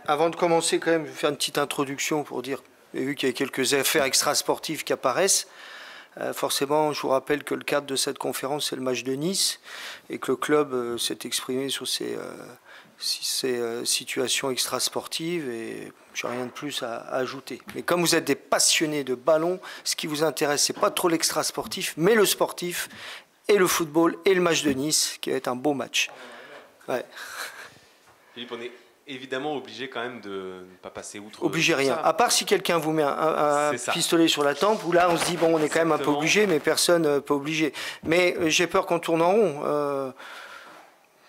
Avant de commencer, quand même, je vais faire une petite introduction pour dire, vu qu'il y a quelques affaires extrasportives qui apparaissent, forcément, je vous rappelle que le cadre de cette conférence, c'est le match de Nice, et que le club s'est exprimé sur ces situations extrasportives, et je n'ai rien de plus à ajouter. Mais comme vous êtes des passionnés de ballon, ce qui vous intéresse, c'est pas trop l'extrasportif, mais le sportif, et le football, et le match de Nice, qui va être un beau match. Ouais. Philippe, on est évidemment obligé quand même de ne pas passer outre. Obligé rien. À part si quelqu'un vous met un pistolet sur la tempe, où là on se dit bon, on est quand même un peu obligé, mais personne ne peut obliger. Mais j'ai peur qu'on tourne en rond.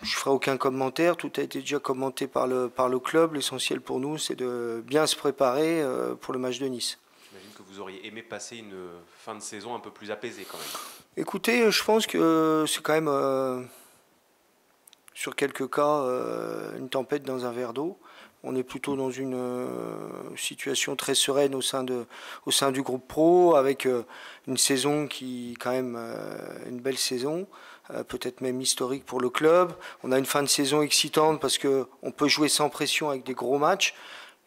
Je ferai aucun commentaire. Tout a été déjà commenté par le club. L'essentiel pour nous, c'est de bien se préparer pour le match de Nice. J'imagine que vous auriez aimé passer une fin de saison un peu plus apaisée quand même. Écoutez, je pense que c'est quand même, sur quelques cas, une tempête dans un verre d'eau. On est plutôt dans une situation très sereine au sein du groupe pro, avec une saison qui, quand même, une belle saison, peut-être même historique pour le club. On a une fin de saison excitante parce qu'on peut jouer sans pression avec des gros matchs.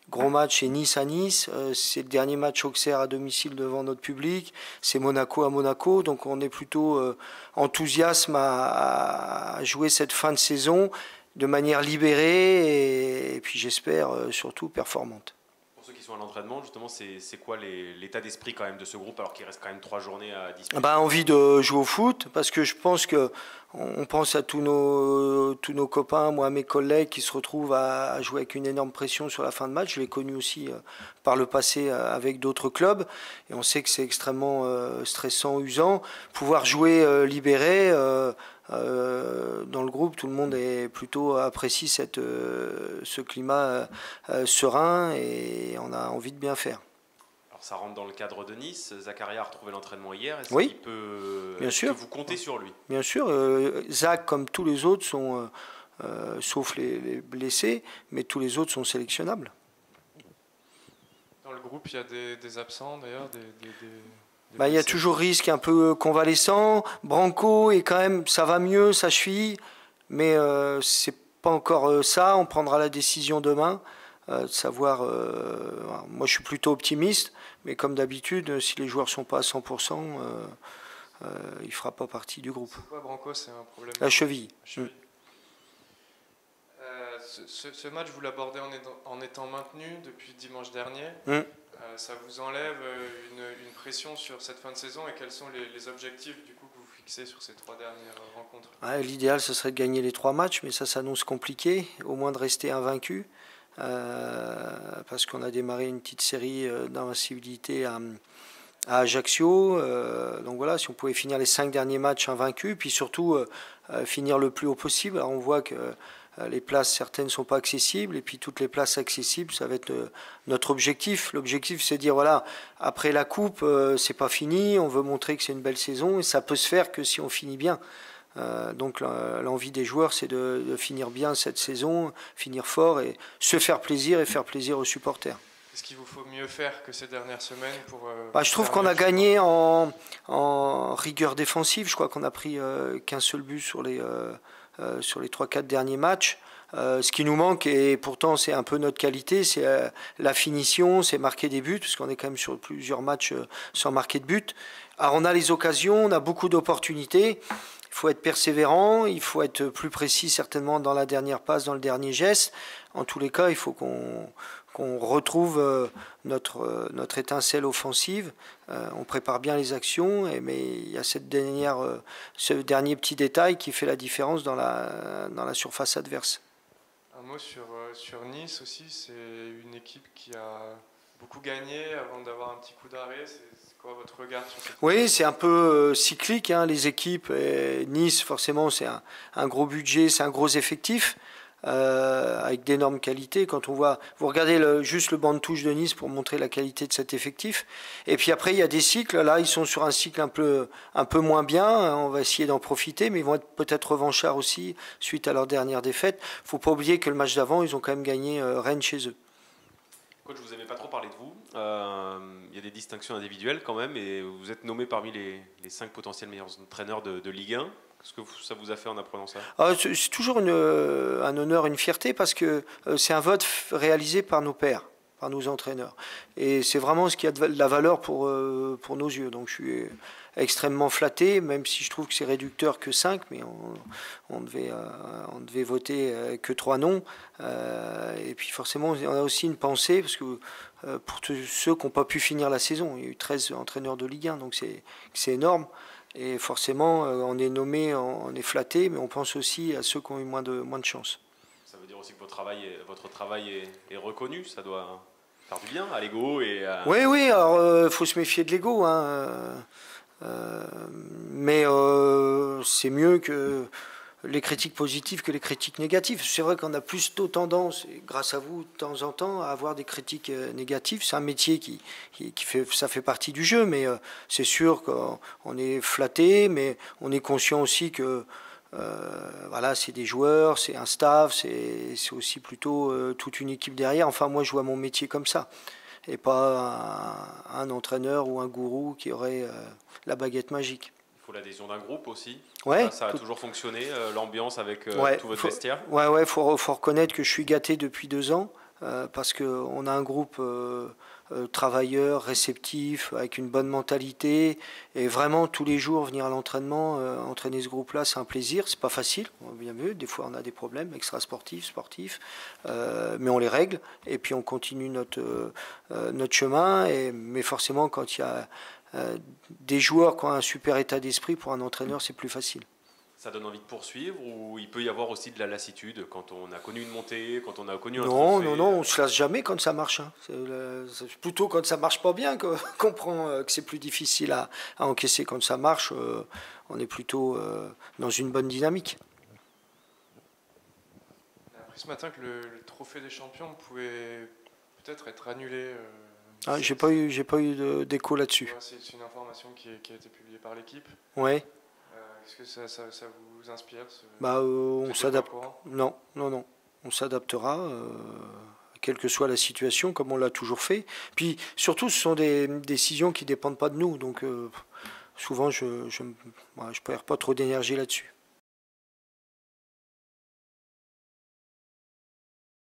Gros match, c'est Nice à Nice, c'est le dernier match Auxerre à domicile devant notre public, c'est Monaco à Monaco, donc on est plutôt enthousiasme à jouer cette fin de saison de manière libérée et puis j'espère surtout performante. Pour ceux qui sont à l'entraînement, justement, c'est quoi l'état d'esprit quand même de ce groupe alors qu'il reste quand même 3 journées à disputer? Envie de jouer au foot parce que je pense que on pense à tous nos copains, moi, mes collègues qui se retrouvent à jouer avec une énorme pression sur la fin de match. Je l'ai connu aussi par le passé avec d'autres clubs et on sait que c'est extrêmement stressant, usant. Pouvoir jouer libéré dans le groupe, tout le monde est plutôt apprécie ce climat serein et on a envie de bien faire. Alors ça rentre dans le cadre de Nice. Zakaria a retrouvé l'entraînement hier. Est-ce Oui, qu'il peut, bien sûr. que vous comptez sur lui? Bien sûr, Zach, comme tous les autres, sont, sauf les blessés, mais tous les autres sont sélectionnables. Dans le groupe, il y a des absents d'ailleurs, il y a toujours risque un peu convalescent. Branco est quand même, ça va mieux, sa cheville, mais c'est pas encore ça. On prendra la décision demain de savoir. Moi, je suis plutôt optimiste, mais comme d'habitude, si les joueurs sont pas à 100%, il fera pas partie du groupe. C'est quoi Branco? C'est un problème. La cheville. Ce match, vous l'abordez en étant maintenu depuis dimanche dernier. Ça vous enlève une pression sur cette fin de saison et quels sont les objectifs du coup, que vous fixez sur ces 3 dernières rencontres? L'idéal, ce serait de gagner les 3 matchs, mais ça s'annonce compliqué, au moins de rester invaincu, parce qu'on a démarré une petite série d'invincibilité à Ajaccio. Donc voilà, si on pouvait finir les 5 derniers matchs invaincus, puis surtout finir le plus haut possible. Alors on voit que les places, certaines ne sont pas accessibles, et puis toutes les places accessibles, ça va être notre objectif. L'objectif, c'est de dire, voilà, après la coupe, c'est pas fini, on veut montrer que c'est une belle saison, et ça peut se faire que si on finit bien. Donc l'envie des joueurs, c'est de finir bien cette saison, finir fort, et se faire plaisir, et faire plaisir aux supporters. Est-ce qu'il vous faut mieux faire que ces dernières semaines pour je trouve qu'on a gagné en rigueur défensive. Je crois qu'on a pris qu'un seul but sur les 3-4 derniers matchs. Ce qui nous manque, et pourtant c'est un peu notre qualité, c'est la finition, c'est marquer des buts, parce qu'on est quand même sur plusieurs matchs sans marquer de but. Alors on a les occasions, on a beaucoup d'opportunités. Il faut être persévérant, il faut être plus précis certainement dans la dernière passe, dans le dernier geste. En tous les cas, il faut qu'on retrouve notre étincelle offensive. On prépare bien les actions, mais il y a ce dernier petit détail qui fait la différence dans la surface adverse. Un mot sur Nice aussi, c'est une équipe qui a beaucoup gagné avant d'avoir un petit coup d'arrêt. C'est quoi votre regard sur cette équipe? Oui, c'est un peu cyclique, les équipes. Nice, forcément, c'est un gros budget, c'est un gros effectif. Avec d'énormes qualités. Quand on voit, vous regardez juste le banc de touche de Nice pour montrer la qualité de cet effectif. Et puis après, il y a des cycles. Là, ils sont sur un cycle un peu moins bien. On va essayer d'en profiter, mais ils vont être peut-être revanchards aussi suite à leur dernière défaite. Il ne faut pas oublier que le match d'avant, ils ont quand même gagné Rennes chez eux. Coach, vous n'avez pas trop parlé de vous. Il y a des distinctions individuelles quand même, et vous êtes nommé parmi les 5 potentiels meilleurs entraîneurs de Ligue 1, que ce que ça vous a fait en apprenant ça? C'est toujours un honneur, une fierté, parce que c'est un vote réalisé par nos pairs, par nos entraîneurs. Et c'est vraiment ce qui a de la valeur pour nos yeux. Donc je suis extrêmement flatté, même si je trouve que c'est réducteur que 5, mais on devait voter que 3 non. Et puis forcément, on a aussi une pensée, parce que pour tous ceux qui n'ont pas pu finir la saison, il y a eu 13 entraîneurs de Ligue 1, donc c'est énorme. Et forcément, on est nommé, on est flatté, mais on pense aussi à ceux qui ont eu moins de chance. Ça veut dire aussi que votre travail est reconnu, ça doit faire du bien à l'ego et à... Oui, alors faut se méfier de l'ego, hein, mais c'est mieux que les critiques positives que les critiques négatives. C'est vrai qu'on a plutôt tendance, et grâce à vous, de temps en temps, à avoir des critiques négatives. C'est un métier qui ça fait partie du jeu, mais c'est sûr qu'on est flatté, mais on est conscient aussi que voilà, c'est des joueurs, c'est un staff, c'est aussi plutôt toute une équipe derrière. Enfin, moi, je vois mon métier comme ça, et pas un entraîneur ou un gourou qui aurait la baguette magique. Il faut l'adhésion d'un groupe aussi. Ouais, ça a toujours fonctionné, l'ambiance avec tout votre vestiaire. Ouais, faut reconnaître que je suis gâté depuis 2 ans, parce qu'on a un groupe travailleur, réceptif, avec une bonne mentalité, et vraiment tous les jours venir à l'entraînement, entraîner ce groupe-là, c'est un plaisir. C'est pas facile, bien vu, des fois on a des problèmes extra-sportifs, sportifs, mais on les règle, et puis on continue notre chemin, mais forcément quand il y a des joueurs qui ont un super état d'esprit, pour un entraîneur c'est plus facile. Ça donne envie de poursuivre, ou il peut y avoir aussi de la lassitude quand on a connu une montée, quand on a connu un Non, trophée? on ne se lasse jamais quand ça marche. Hein. C'est plutôt quand ça marche pas bien qu'on comprend que c'est plus difficile à encaisser. Quand ça marche, on est plutôt dans une bonne dynamique. On a appris ce matin que le trophée des champions pouvait peut-être être annulé. J'ai pas eu d'écho là-dessus. Ouais, c'est une information qui a été publiée par l'équipe. Ouais. Est-ce que ça vous inspire on s'adapte. Non. On s'adaptera, quelle que soit la situation, comme on l'a toujours fait. Puis surtout, ce sont des décisions qui ne dépendent pas de nous. Donc souvent, je ne perds pas trop d'énergie là-dessus.